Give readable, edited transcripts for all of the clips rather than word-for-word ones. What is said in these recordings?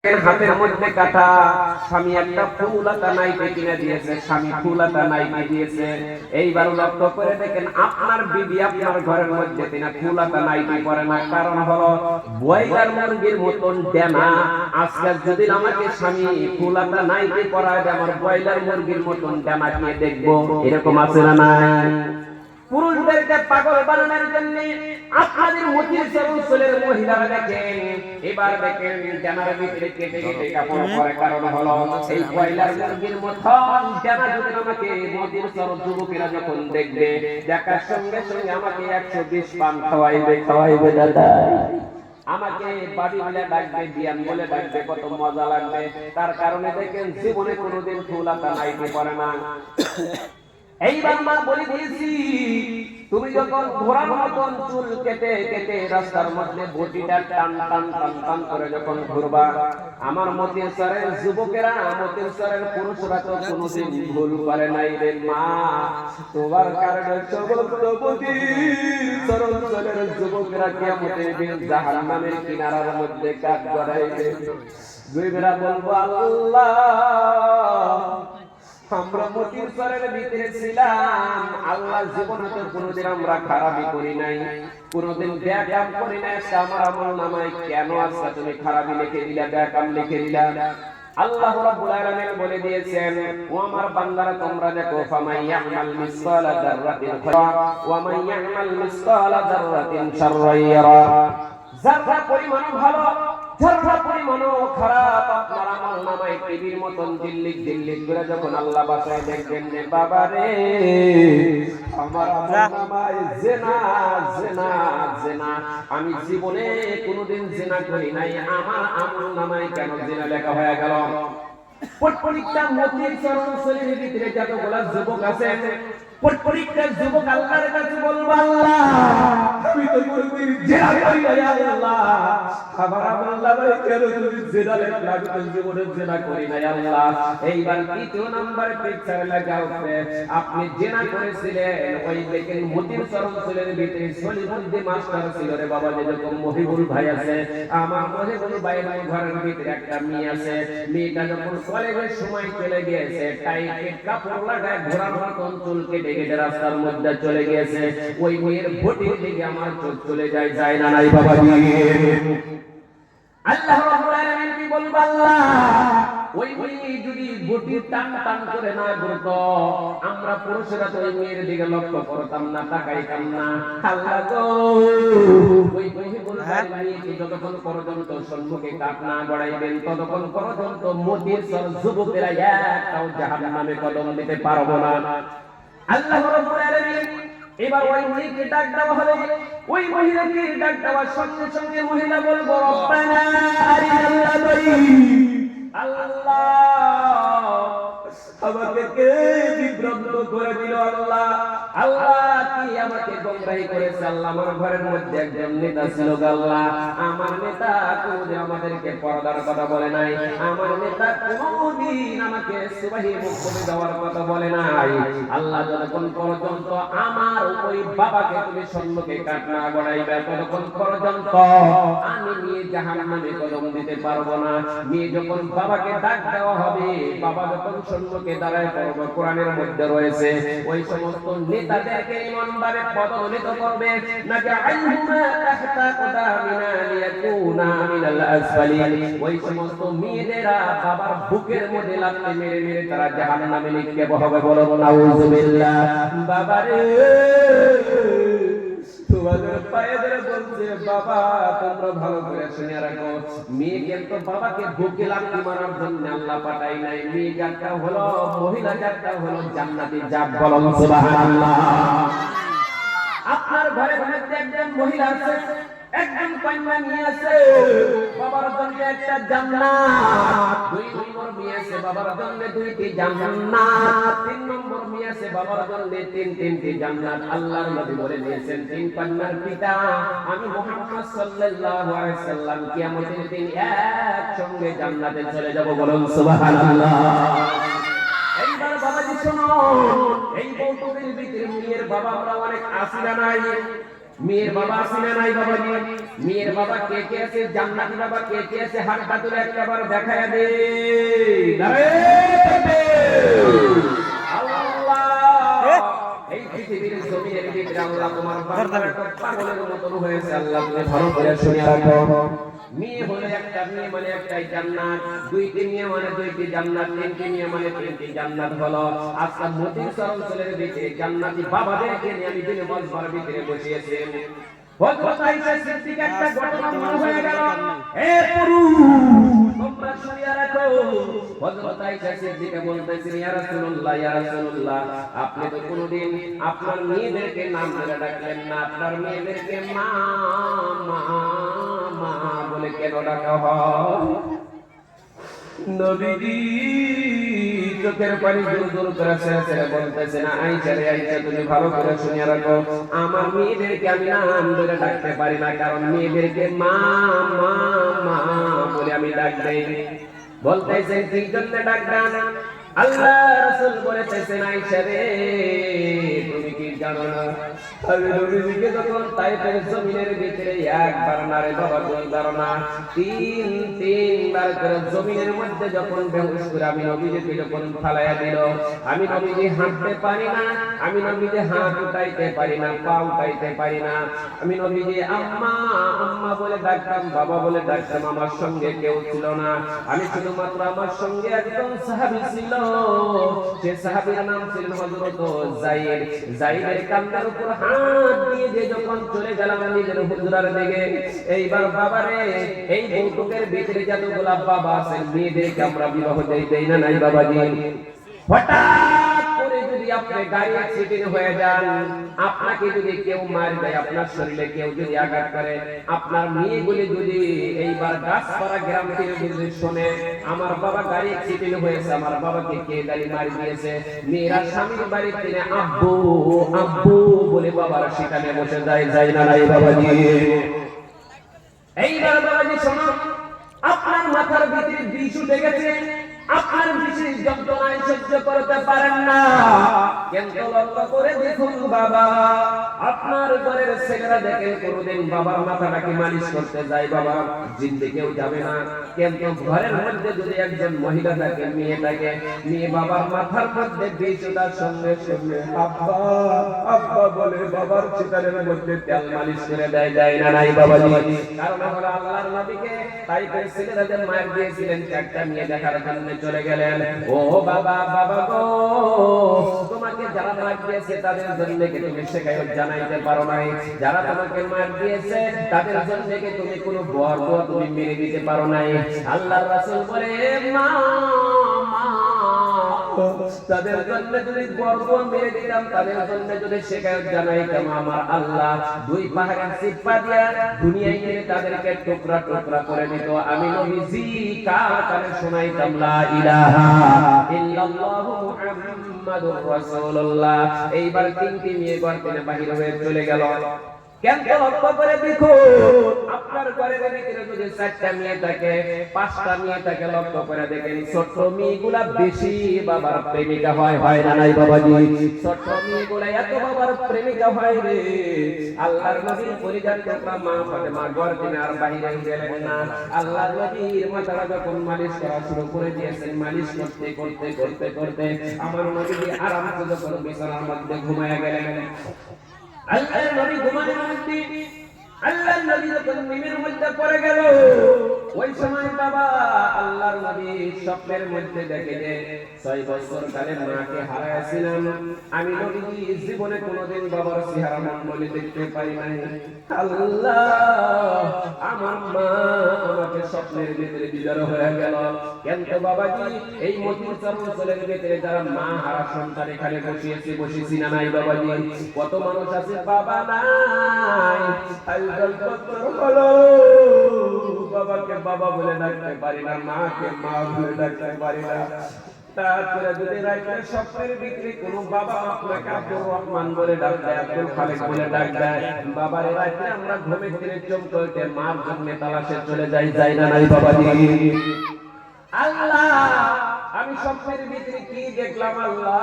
হাতের মধ্যে কাটা স্বামী একটা ফুলাতা নাইতে কিনে দিয়েছে, স্বামী ফুলাতা নাইতে দিয়েছে। এইবার লক্ষ্য করে দেখেন আপনার বিবি আপনার ঘরের মধ্যে তিনি ফুলাতা নাইতে পরে না, কারণ হলো ব্রয়লার মুরগির মতন ডেনা। আজকে যদি আমাকে স্বামী ফুলাতা নাইতে পরায় দেয়, আমার ব্রয়লার মুরগির মতন ডেনা নিয়ে দেখবো, এরকম আছে না নাই? পুরুষদেরকে পাগল বানানোর জন্য আপনাদের মতির অঞ্চলের মহিলারা দেখেন, এবার দেখেন জানার ভিতরে কেটে কেটে কাপড় পরে, কারণ হলো এই ব্রয়লার মুরগির মতন জানা যদি আমাকে মতির যুবকেরা যখন দেখবে, দেখার সঙ্গে সঙ্গে আমাকে 120 পান খাওয়াইবে দাদা, আমাকে বাড়ি বলে ডাকবে, বিয়ান বলে ডাকবে, কত মজা লাগবে। তার কারণে দেখেন জীবনে কোনোদিন ফুলাতা নাইতে পারে না। এইবার মা বলে দিয়েছি, তুমি যখন ঘোড়ার মতন চুল কেটে কেটে রাস্তার মধ্যে বটিটা টান টান টান টান করে যখন ঘুরবা, আমার মতির সরের যুবকেরা, মতির সরের পুরুষরা তো কোনোদিন ভুল করে নাই রে মা। তোমার কারণে সমস্ত মতির সরের যুবকেরা কিয়ামতের দিন জাহান্নামের কিনারার মধ্যে কাজ করাইবে। দুই বেলা বলবো আল্লাহ, আমরা মতির সরের ভিতরে ছিলাম, আল্লাহ জীবনে তো কোনোদিন আমরা খারাপই করি নাই, কোনোদিন ব্যাকাম করি নাই। আমার আমল নামায় কেন আজকে তুমি খারাপই লিখে দিলা, ব্যাকাম লিখে দিলা? আল্লাহ রাব্বুল আলামিন বলে দিয়েছেন, ও আমার বান্দারা তোমরা দেখো, ফামাই ইয়ামাল মিসকালা যাররাতিন খায়রা ওয়া মান ইয়ামাল মিসকালা যাররাতিন শাররান ইয়ারা। যারা পরিমাণ ভালো, যারা পরিমাণ খারাপ, আপনার আমল নামায় টিভির মতন দিল্লিক দিল্লিক করে যখন আল্লাহ বাসায় দেখবেন, রে বাবা রে, আমার আমল নামায় জিনা জিনা জিনা, আমি জীবনে কোনোদিন জিনা করি নাই, আমার আমল নামায় কেন জিনা লেখা হয়ে গেল? প্রত্যেকটা মতির চরণশৈলীর ভিতরে যতগুলা যুবক আছে, প্রত্যেকটা যুবক আল্লাহর কাছে বলবো, আল্লাহ আমি তো কোনোদিন জিনা করি নাই, আল্লাহ আমার আমল নামায় কেন তুমি জিনা লেখা? আমি তো জীবনে জিনা করি নাই আল্লাহ। এইবার দ্বিতীয় নাম্বার পিকচার লেখা হবে, আপনি জিনা করেছিলেন, ওই দেখেন মতির চরণশৈলীর ভিতরে সলিমুদ্দিন মাস্টার ছিল রে বাবা, যেরকম মহিবুল ভাই আছে, আমার মহিবুল ভাইয়ের ঘরের ভিতরে একটা মেয়ে আছে, মেয়েটা যখন কলেজের সময় চলে গিয়েছে, টাইটের কাপড় লাগায় ঘোড়ার মতন চুল কেটে কেটে রাস্তার মধ্যে চলে গিয়েছে, ওই মেয়ের ভোটের দিকে আমার চোখ চলে যায়, যায় না নাই বাবা? আল্লাহ রাব্বুল আলামিন কি বলবো, আল্লাহ ওই মেয়ে যদি ভোটের টান টান করে না ঘুরতো, আমরা পুরুষেরা তো ওই মেয়ের দিকে লক্ষ্য করতাম না, তাকাইতাম না। আল্লাহ গো, ওই মহিবুল ভাই মেয়েকে যতক্ষণ পর্যন্ত সম্মুখে কাঠ না গড়াইবেন, ততক্ষণ পর্যন্ত মতির সর যুবকেরা একটাও জাহান্নামে কদম দিতে পারবো না। আল্লাহ রাব্বুল আলামিন এবার ওই মহিলাকে ডাক দেওয়া হবে, ওই মহিলাকে ডাক দেওয়ার সঙ্গে সঙ্গে মহিলা বলবো, রব্বানা আরিনাল আযাব, আল্লাহ আমাকে কে বিভ্রান্ত করে দিল, আল্লাহ আল্লাহ কি আমাকে গোমরাহি করেছে, আল্লাহ আমার ঘরের মধ্যে একজন নেতা ছিল, আল্লাহ আমার নেতা কোনদিন আমাদেরকে পর্দার কথা বলে নাই, আমার নেতা কোনদিন আমাকে সুবহি মুক্তি দেওয়ার কথা বলে নাই, আল্লাহ যতক্ষণ পর্যন্ত আমার ওই বাবাকে তুমি সম্মুখে কাট না গড়াইবে, ততক্ষণ পর্যন্ত আমি নিয়ে জাহান্নামে কদম দিতে পারবো না। নিয়ে যখন বাবাকে ডাক দেওয়া হবে, বাবা যখন সম্মুখে দাঁড়ায় পড়বে, কোরআনের মধ্যে রয়েছে ওই সমস্ত নেতাদেরকে ইমানদারে পদোন্নতি করবে, নাজআলহুমা তাহতা কদামিনা লিয়াকুনা মিনাল আসফালিন, ওই সমস্ত মেয়েদেরা বাবার বুকের মধ্যে লাথি মেরে মেরে তারা জাহান্নামে নিক্ষেপ হবে। বলো নাউযুবিল্লাহ। বাবারে তোমাদের পায়ে ধরে বলছে, বাবা তোমরা ভালো করে শুনে রাখো, মেয়ে কিন্তু বাবাকে বুকে লাথি মারার জন্য আল্লাহ পাঠাই নাই, মেয়ে জাতটা হলো, মহিলা জাতটা হলো জান্নাতি জাত। বলুন সুবহানাল্লাহ। আপনার ঘরের মধ্যে একজন মহিলা আছে, একজন কন্যা নিয়ে আছে, বাবার জন্য একটা জান্নাত, দুই নম্বর মেয়ে আছে বাবার জন্য দুইটি জান্নাত, তিন নম্বর মেয়ে আছে বাবার জন্য তিনটি জান্নাত। আল্লাহর নবী বলে দিয়েছেন, তিন কন্যার পিতা আমি মুহাম্মদ সাল্লাল্লাহু আলাইহি সাল্লাম কিয়ামতের দিন একসঙ্গে জান্নাতে চলে যাব। বলুন সুবহানাল্লাহ। এইবার বাবাজি শোনো, এই বৌদ্ধদের ভিতরে মেয়ের বাবা আমরা অনেক আসিরা নাই, মেয়ের বাবা আছে না নাই বাবাজি? মেয়ের বাবা কে কে আছে? জান্নাতি বাবা কে কে আছে? হাতটা তুলে একবার দেখায়া দে। আল্লাহ, এই পৃথিবীর জমিনের ভিতরে আল্লাহ তোমার বান্দারা পাগলের মতন হয়েছে। আল্লাহ তুমি ভালো করে শুনে রাখো। মেয়ে হলো একটা, মেয়ে মানে একটাই জান্নাত, দুইটি মেয়ে মানে দুইটি জান্নাত, তিনটি মেয়ে মানে তিনটি জান্নাত হলো। আজকে মদিনা অঞ্চলের ভিতরে জান্নাতি বাবাদেরকে নিয়ে আমি দিনে মজবার ভিতরে বসিয়েছি। হযরত আয়েশা সিদ্দিকা একটা ঘটনা মনে হয়ে গেল। এ পুরুষ তোমরা শুনিয়া রাখো। হযরত আয়েশা সিদ্দিকা বলতেছেন, ইয়া রাসূলুল্লাহ, ইয়া রাসূলুল্লাহ, আপনি তো কোনদিন আপনার মেয়েদেরকে নাম ধরে ডাকলেন না, আপনার মেয়েদেরকে মা মা মা বলে কেন ডাকা হয়? নবীজি চোখের পানি জোর জোর করে ছেড়ে বলতেছেন, আয়েশা রে আয়েশা, তুমি ভালো করে শুনে রাখো, আমার মেয়েদেরকে আমি নাম ধরে ডাকতে পারি না, কারণ মেয়েদেরকে মা মা মা বলে আমি ডাক দেই। বলতেছেন কি জন্য ডাকবেন? আল্লাহ রাসূল বলেছেন, আয়েশা রে তুমি কি জানো না, আমি নবীজিকে যখন তায়েফের জমিনের ভিতরে একবার না রে বাবা, দুইবার না, তিনবার করে জমিনের মধ্যে যখন বেহুশ করে আমি নবীজিকে যখন ফালাইয়া দিল, আমি নবীজি হাঁটতে পারি না, আমি নবীজি হাত উঠাইতে পারি না, পা উঠাইতে পারি না, আমি নবীজি আম্মা আম্মা বলে ডাকতাম, বাবা বলে ডাকতাম, আমার সঙ্গে কেউ ছিল না, আমি শুধুমাত্র আমার সঙ্গে একজন সাহাবী ছিল, যে সাহাবীর নাম ছিল হযরত যায়েদ। যায়েদের কাঁধের উপর হাত দিয়ে যে যখন চলে গেলাম নিজের হুজরার দিকে, এইবার বাবারে এই বৌটুকের ভিতরে যতগুলা বাবা আছেন, মেয়েদেরকে আমরা বিবাহ দেই না নাই বাবাজি? হঠাৎ করে যদি আপনি গাড়ি অ্যাক্সিডেন্ট হয়ে যান, আপনাকে যদি কেউ মার দেয়, আপনার শরীরে কেউ যদি আঘাত করে, আপনার মেয়েগুলি যদি এইবার গাছপাড়া গ্রাম থেকে যদি শোনে আমার বাবা গাড়ি অ্যাক্সিডেন্ট হয়েছে, আমার বাবাকে কে গাড়ি মারি দিয়েছে, মেয়েরা স্বামীর বাড়িতে আব্বু আব্বু বলে বাবার সেখানে বসে যায় না নাই বাবাজি? এইবার বাবাজি শোনো, আপনার মাথার ভিতরে বিষ উঠে গেছে, আপনার বিশেষ যন্ত্রণায় সহ্য করতে পারেন না, কিন্তু লক্ষ্য করে দেখুন বাবা, আপনার ঘরের ছেলেরা দেখেন কোনদিন বাবার মাথাটাকে মালিশ করতে যায়, বাবা জিন্দে কেউ যাবে না, কিন্তু ঘরের মধ্যে যদি একজন মহিলা থাকে, মেয়ে থাকে, মেয়ে বাবার মাথার মধ্যে বিষ ওঠার সঙ্গে সঙ্গে আব্বা আব্বা বলে বাবার চিতারের মধ্যে তেল মালিশ করে দেয় না নাই বাবাজি? কারণ হলো আল্লাহর নবীকে তাইফের ছেলেরা যে মার দিয়েছিলেন, একটা মেয়ে দেখার জন্য চলে গেলেন। ও বাবা বাবা গো, তোমাকে যারা মার দিয়েছে তাদের জন্য কি তুমি শেখায়ত জানাইতে পারো নাই? যারা তোমাকে মার দিয়েছে তাদের জন্য কি তুমি কোনো বরদোয়া তুমি মেরে দিতে পারো নাই? আল্লাহর রাসূল বলে মা মা, তাদের জন্য যদি বরদোয়া মেরে দিতাম, তাদের জন্য যদি শেখায়ত জানাইতাম, আমার আল্লাহ দুই পাহাড়ের সিপা দিয়া দুনিয়ায় নিয়ে তাদেরকে টুকরা টুকরা করে দিত, আমি নবীজি কানে শোনাইতাম লা ইলাহা ইল্লাল্লাহু মুহাম্মাদুর রাসূলুল্লাহ। এইবার তিনটি মেয়ে ঘর থেকে বাহির হয়ে চলে গেল। কেন লক্ষ্য করে দেখুন, আপনার ঘরের ভিতরে যদি 4টা মেয়ে থাকে, 5টা মেয়ে থাকে, লক্ষ্য করে দেখেন ছোট মেয়েগুলা বেশি বাবার প্রেমিকা হয় না নাই বাবাজি? ছোট মেয়েগুলা এত বাবার প্রেমিকা হয় রে। আল্লাহর নবীর পরিজাত কন্যা মা ফাতেমা ঘর থেকে আর বাইরে গেলেন না। আল্লাহর নবীর মাথাটা যখন মালিশ করা শুরু করে দিয়েছেন, মালিশ করতে করতে করতে করতে আমার নবী আরাম করে যখন বিছানার মধ্যে ঘুমায়া গেলেন, আল্লাহর নবী ঘুমানোর মধ্যে আল্লাহর নবী যখন নিমের মধ্যে পড়ে গেল, ওই সময় বাবা আল্লাহর নবী স্বপ্নের মধ্যে দেখে যে 6 বছর কালে মাকে হারাইছিলাম, আমি নবী জীবনে কোনোদিন বাবার চেহারা মণ্ডলী দেখতে পাই নাই। আল্লাহ, আমার মা আমাকে স্বপ্নের ভিতরে বিদায় হয়ে গেল। কিন্তু বাবাজি এই মদিনা অঞ্চলের ভিতরে যারা মা হারা সন্তান এখানে বসেছি না নাই বাবাজি? কত মানুষ আছে বাবা নাই, বাবাকে বাবা বলে ডাকতে পারি না, মাকে মা বলে ডাকতে পারি না। তারপরে যদি রাইতে স্বপ্নের ভিতরে কোনো বাবা আপনাকে আব্দুর রহমান বলে ডাক দেয়, আব্দুল খালেক বলে ডাক দেয়, বাবার রাইতে আমরা ঘুমে ফিরে চমকে উঠে মার জন্য তালাশে চলে যাই না নাই বাবাজি? আল্লাহ, আমি স্বপ্নের ভিতরে কি দেখলাম? আল্লাহ,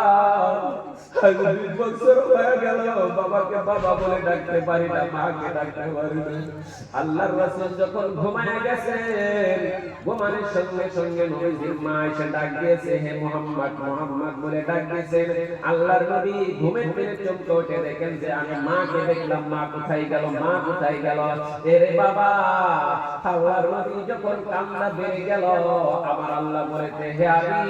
আজ 20 বছর হয়ে গেল বাবাকে বাবা বলে ডাকতে পারি না, মাকে ডাকতে পারি না। আল্লাহর রাসূল যখন ঘুমায় গেছেন, ঘুমানোর সঙ্গে সঙ্গে নবীজির মা এসে ডাক দিয়েছে, হে মুহাম্মদ মুহাম্মদ বলে ডাক দিয়েছেন। আল্লাহর নবী ঘুমের থেকে চমকে উঠে দেখেন যে আমি মাকে দেখলাম, মা কোথায় গেল, মা কোথায় গেল। এরে বাবা, আল্লাহর নবী যখন কান্না বেড়ে গেল, আমার আল্লাহ বলেছে, হে আলী,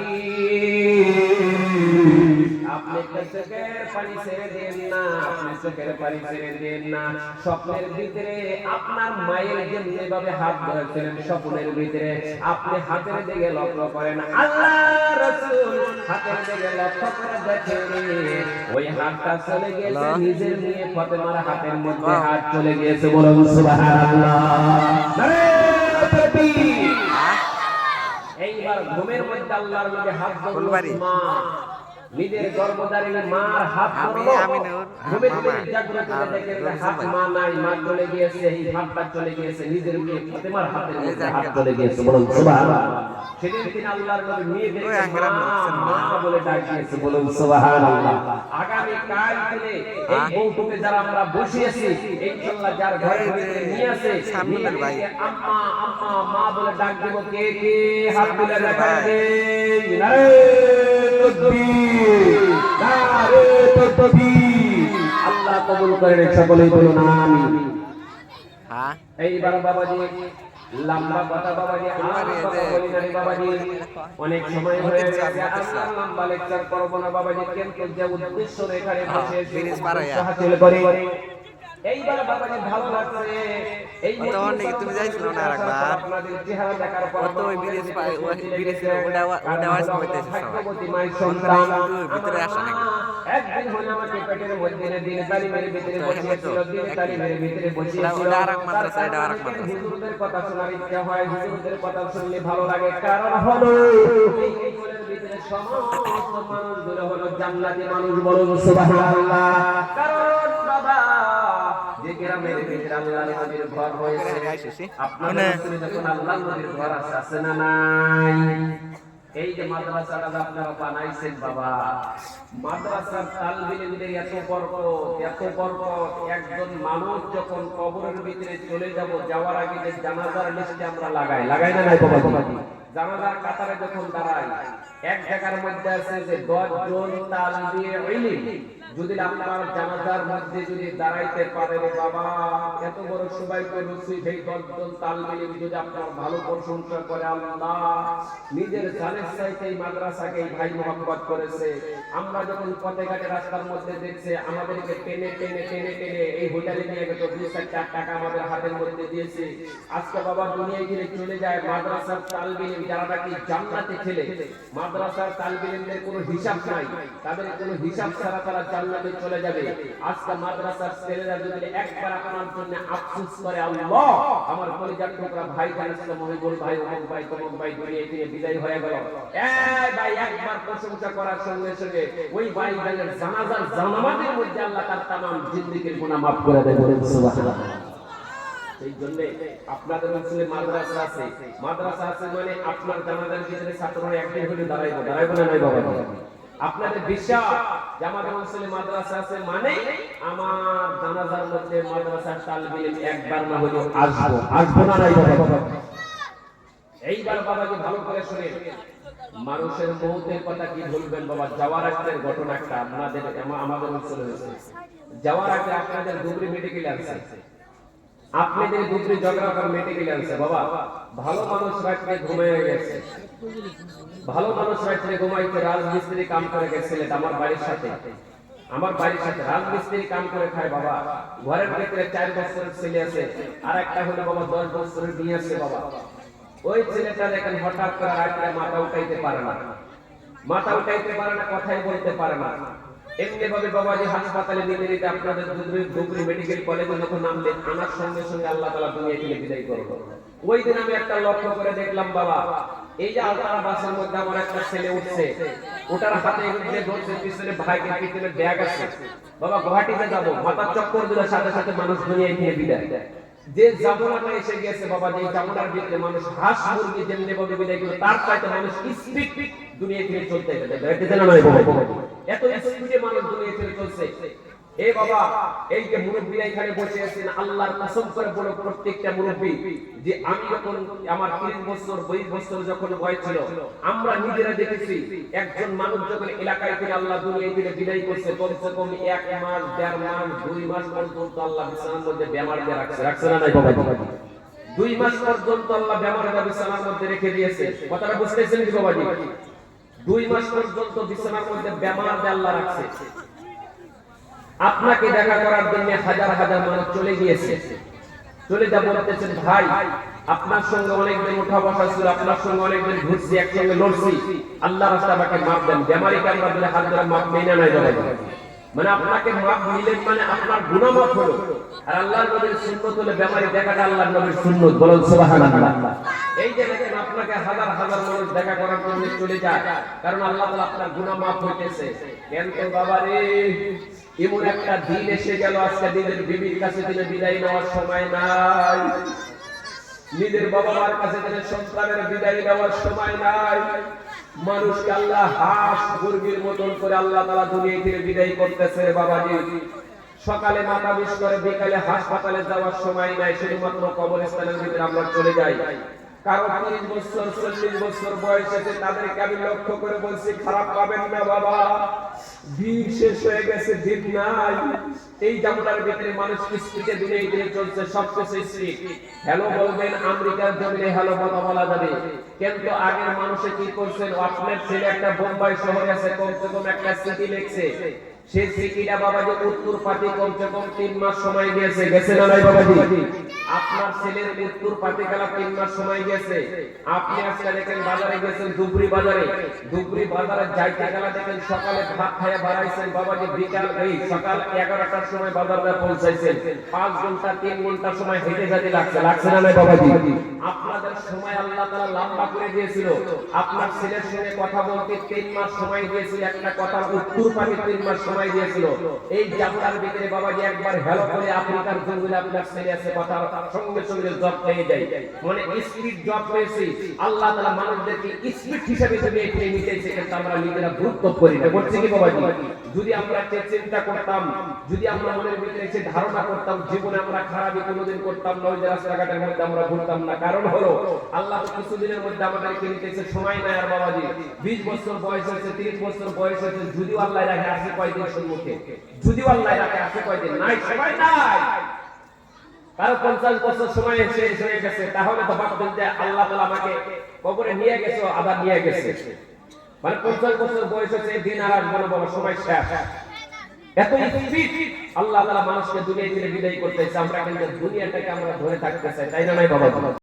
আপনি চোখের পানি ছেড়ে দেন না, আপনি চোখের পানি ছেড়ে দেন না। স্বপ্নের ভিতরে আপনার মায়ের যেভাবে হাত ধরেছিলেন, স্বপ্নের ভিতরে আপনি হাতের দিকে লক্ষ্য করেন। আল্লাহ রাসূল হাতের দিকে লক্ষ্য করে দেখেন, ওই হাতটা চলে গেছে নিজের মেয়ে ফাতেমার হাতের মধ্যে, হাত চলে গিয়েছে। বলুন সুবহানাল্লাহ। নারে তাকবীর। এইবার ঘুমের মধ্যে আল্লাহর নবী হাত ধরল, মা নিজের গর্ভধারিণী মার হাত ধরলো। ঘুমের থেকে জাগ্রত হয়ে দেখেন হাত মা নাই, মা চলে গিয়েছে, এই হাতটা চলে গিয়েছে নিজের মেয়ে ফাতেমার হাতের মধ্যে, হাত চলে গিয়েছে। বলুন সুবহানাল্লাহ। সেদিন তিনি আল্লাহর নবী মেয়েদেরকে মা বলে ডাক দিয়েছে। বলুন সুবহানাল্লাহ। আগামী কাল থেকে এই বউটুকে যারা আমরা বসিয়েছি, ইনশাআল্লাহ যার ঘরে ভিতরে নিয়ে আসে, আম্মা আম্মা মা বলে ডাক দেব। কে কে হাত তুলে দেখায় দেন। নারে তাকবীর, নারে তাকবীর। আল্লাহ কবুল করেন, সকলেই বলুন আমিন। হ্যাঁ, এইবার বাবাজি লম্বা কথা, বাবাজি আর কথা বলি না বাবাজি, অনেক সময় হয়ে গেছে, আর লম্বা লেকচার করব না বাবাজি। কিন্তু যে উদ্দেশ্য এখানে বসে হাসিল করে, এইবার বাবাজি ভালো লাগছে। এই তুমি যাইছো না একবার, আপনাদের চেহারা দেখার পর তো ওই বিদেশ ওটা ওয়াজ করতেছে ভাগ্যবতী মাই সন্তান ভিতরে আসে নাকি। একদিন হলো আমাকে পেটের মধ্যে দিন তালিমের ভিতরে বসিয়েছিল, দিন তালিমের ভিতরে বসিয়েছিল। ওটা আরেক মাদ্রাসা, এটা আরেক মাদ্রাসা। হুজুরদের কথা শোনার ইচ্ছা হয়, হুজুরদের কথা শুনলে ভালো লাগে। কারণ হলো এই কোলের ভিতরে সমস্ত মানুষগুলো হলো জান্নাতি মানুষ। বলুন সুবহানাল্লাহ। কারণ বাবা যে গ্রামের ভিতরে আল্লাহর নবীর ঘর হয়েছে, আপনাদের কাছে যখন আল্লাহর নবীর ঘর আছে না নাই? এই যে মাদ্রাসাটা আপনারা বানাইছেন বাবা, মাদ্রাসার তালবে ইলমের এত বরকত। একজন মানুষ যখন কবরের ভিতরে চলে যাওয়ার আগে যে জানাজার লিস্টে আমরা লাগাই না নাই বাবা? জানাজার কাতারে যখন দাঁড়াই, এক জায়গার মধ্যে আছে যে 10 জন তালবে ইলম। যদি আপনার জানাজার মধ্যে যদি দাঁড়াইতে পারেন বাবা, এত বড় সৌভাগ্য নসিব। এই 10 জন তালবে ইলম যদি আপনার ভালো প্রশংসা করে আল্লাহ, নিজের জানের চাইতে এই মাদ্রাসাকে ভাই মোহাম্মত করেছে। আমরা যখন পথে ঘাটে রাস্তার মধ্যে দেখছে, আমাদেরকে টেনে টেনে টেনে টেনে এই হোটেলে নিয়ে গেছে, 2-4 টাকা আমাদের হাতের মধ্যে দিয়েছে। আজকে বাবা দুনিয়ায় গিয়ে চলে যায় মাদ্রাসার তালবে ইলম, যারা নাকি জান্নাতে ছেলে। মাদ্রাসার তালবে ইলমদের কোনো হিসাব নাই, তাদের কোনো হিসাব ছাড়া তারা জান্নাতে চলে যাবে। আজকে মাদ্রাসার ছেলেরা যদি একবার আপনার জন্য আফসোস করে, আল্লাহ আমার কলিজার টুকরা ভাই জানিস মহিবুল ভাই, অমুক ভাই, তমুক ভাই দুনিয়া থেকে বিদায় হয়ে গেল, এই ভাই একবার প্রশংসা করার সঙ্গে সঙ্গে ওই ভাই ভাইয়ের জানাজার জানামাতের মধ্যে আল্লাহ তার তামাম জিন্দেগীর গুনাহ মাফ করে দেয়। বলেন সুবহানাল্লাহ। সেই জন্য আপনাদের অঞ্চলে মাদ্রাসা আছে, মাদ্রাসা আছে মানে আপনার জানাজার ভিতরে ছাত্ররা একদিন হলে দাঁড়াইবো না নাই বাবা? আপনাদের বিশ্বাস যে আমাদের অঞ্চলে মাদ্রাসা আছে মানে আমার জানাজার মধ্যে মাদ্রাসার তালবে ইলম একবার না হলেও আসবো না নাই বাবা? এইবার বাবাকে ভালো করে শুনে, মানুষের মৌতের কথা কি বলবেন বাবা? যাওয়ার আগের ঘটনা একটা আমাদের অঞ্চলে হয়েছে। যাওয়ার আগে আপনাদের ধুবড়ি মেডিকেল আছে, আপনাদের ধুবড়ি জগরাকার মেডিকেল আছে বাবা। ভালো মানুষ রাত্রে ঘুমিয়ে গেছে, ভালো মানুষ রাত্রে ঘুমাইতে রাজমিস্ত্রি কাম করে গেছিল। আমার বাড়ির সাথে রাজমিস্ত্রি কাম করে খায় বাবা। ঘরের ভিতরে 4 বছরের ছেলে আছে, আর একটা হলো বাবা 10 বছরের বিয়ে আছে বাবা। ওই ছেলেটা দেখেন হঠাৎ করে রাত্রে মাথা উঠাইতে পারে না, কথাই বলতে পারে না। এমনি ভাবে বাবাজি হাসপাতালে নিতে নিতে আপনাদের ধুবড়ি মেডিকেল কলেজে যখন নামলেন, আনার সঙ্গে সঙ্গে আল্লাহ তাআলা দুনিয়া থেকে বিদায় করলো। ওই দিন আমি একটা লক্ষ্য করে দেখলাম বাবা, এই যে আলতারা বাসের মধ্যে আমার একটা ছেলে উঠছে, ওটার হাতে যে ধরছে পিছনে ভাইকে পিছনে ব্যাগ আছে বাবা। গুয়াহাটিতে যাব, মাথা চক্কর দিলে সাথে সাথে মানুষ দুনিয়া থেকে বিদায়। যে জামানাটা এসে গেছে বাবা, যে জামানার ভিতরে মানুষ হাঁস মুরগি যেমনি ভাবে বিদায় করে, তার চাইতে মানুষ স্পিড দুনিয়া থেকে চলতে গেছে। এত স্পিডে মানুষ দুনিয়া ছেড়ে চলছে। এই বাবা, এই যে মুরব্বীরা এখানে বসে আছেন, আল্লাহর কসম করে বলো প্রত্যেকটা মুরব্বী যে আমি যখন আমার 30 বছর 22 বছর যখন বয়স ছিল, আমরা নিজেরা দেখেছি একজন মানুষ যখন এলাকায় থেকে আল্লাহ দুনিয়া থেকে বিদায় করছে, কমসে কম 1 মাস 1.5 মাস 2 মাস পর্যন্ত আল্লাহ বিছানার মধ্যে বেমার দিয়ে রাখছে না নাই বাবা? 2 মাস পর্যন্ত আল্লাহ বেমার বিছানার মধ্যে রেখে দিয়েছে। কথাটা বুঝতেছেন কি বাবাজি? 2 মাস পর্যন্ত বিছানার মধ্যে বেমার দিয়ে আল্লাহ রাখছে। আপনাকে দেখা করার জন্য হাজার হাজার মানুষ চলে গিয়েছে, চলে যা বলতেছেন ভাই আপনার সঙ্গে অনেকদিন উঠা বসা ছিল, আপনার সঙ্গে অনেকদিন ঘুরছি, একসঙ্গে লড়ছি, আল্লাহ রাস্তা আমাকে মাপ দেন। বেমারিকে আমরা বলে হাত ধরে মাপ নেই না নাই বাবা? মানে আপনাকে মাপ নিলেন মানে আপনার গুনাহ মাফ হলো। আর আল্লাহর নবীর সুন্নাত হলো বেমারি দেখাটা আল্লাহর নবীর সুন্নাত, বলেন সুবহানাল্লাহ। এই যে দেখেন আপনাকে হাজার হাজার মানুষ দেখা করার জন্য চলে যায়, কারণ আল্লাহ তাআলা আপনার গুনাহ মাফ হইতেছে। কিন্তু বাবা রে, এমন একটা দিন এসে গেল, আজকে দিনের বিবির কাছে দিনে বিদায় নেওয়ার সময় নাই, নিজের বাবা মার কাছে দিনে সন্তানের বিদায় নেওয়ার সময় নাই। মানুষকে আল্লাহ হাঁস মুরগির মতন করে আল্লাহ তাআলা দুনিয়া থেকে বিদায় করতেছে বাবাজি। সকালে মাথা বিষ করে বিকালে হাসপাতালে যাওয়ার সময় নাই, শুধুমাত্র কবরস্থানের ভিতরে আমরা চলে যাই। কারো 30 বছর 40 বছর বয়স আছে, তাদেরকে আমি লক্ষ্য করে বলছি খারাপ পাবেন না বাবা, দিন শেষ হয়ে গেছে, দিন নাই। এই জামলার ভিতরে মানুষ স্পিডে দুনিয়া দিয়ে চলছে, সবকিছু স্পিড। হ্যালো বলবেন, আমেরিকার জমিনে হ্যালো কথা বলা যাবে, কিন্তু আগের মানুষে কি করছেন? আপনার ছেলে একটা বোম্বাই শহরে আছে, কমসে কম একটা চিঠি লিখছে, সেই চিঠিটা বাবাজি উত্তর পাতি কমসে কম 3 মাস সময় গেছে, গেছে না নাই বাবাজি? আপনার ছেলের উত্তর পাতি গেলা 3 মাস সময় গেছে। আপনি আজকে দেখেন বাজারে গেছেন, ধুবড়ি বাজারে যাইতে গেলা দেখেন সকালে ভাত খাইয়া বাড়াইছেন বাবাজি, বিকাল সকাল 11টার সময় বাজারে পৌঁছাইছেন। 5 ঘন্টা 3 ঘন্টা সময় হেঁটে যেতে লাগছে না নাই বাবাজি? আপনাদের সময় আল্লাহ তাআলা লম্বা করে দিয়েছিল। আপনার ছেলের সঙ্গে কথা বলতে 3 মাস সময় দিয়েছিল, একটা কথার উত্তর পাতি 3 মাস সময় দিয়েছিল। এই জামলার ভিতরে বাবাজি একবার হ্যালো করে আফ্রিকার জঙ্গলে আপনার ছেলে আছে, কথা সঙ্গে সঙ্গে জব পেয়ে যায়, মানে স্পিড জব পেয়েছি। আল্লাহ তাআলা মানুষদেরকে স্পিড হিসেবে যদি এখানে নিতেছে, কিন্তু আমরা নিজেরা গুরুত্ব করি না, বলছি কি বাবাজি? যদি আমরা চিন্তা করতাম, যদি আমরা মনের ভিতরে এসে ধারণা করতাম, জীবনে আমরা খারাপই কোনোদিন করতাম না, ওই যে রাস্তাঘাটের মধ্যে আমরা ঘুরতাম না। কারণ হলো আল্লাহ তো কিছুদিনের মধ্যে আমাদেরকে নিতেছে, সময় নাই আর বাবাজি। 20 বছর বয়স হয়েছে, 30 বছর বয়স হয়েছে, যদিও আল্লাহ রাখে আসে কয়দিন সম্মুখে, যদিও আল্লাহ রাখে আসে কয়দিন, নাই সময় নাই। কারো 50 বছর সময় শেষ হয়ে গেছে, তাহলে তো ভাবতেন যে আল্লাহ তাআলা আমাকে কবরে নিয়ে গেছে, আবার নিয়ে গেছে, মানে 50 বছর বয়স হয়েছে, দিন আর আসবে না বাবা, সময় শেষ। এত স্পিড আল্লাহ তাআলা মানুষকে দুনিয়া থেকে বিদায় করতেছে, আমরা কিন্তু দুনিয়াটাকে আমরা ধরে থাকতে চাই, তাই না নাই বাবা?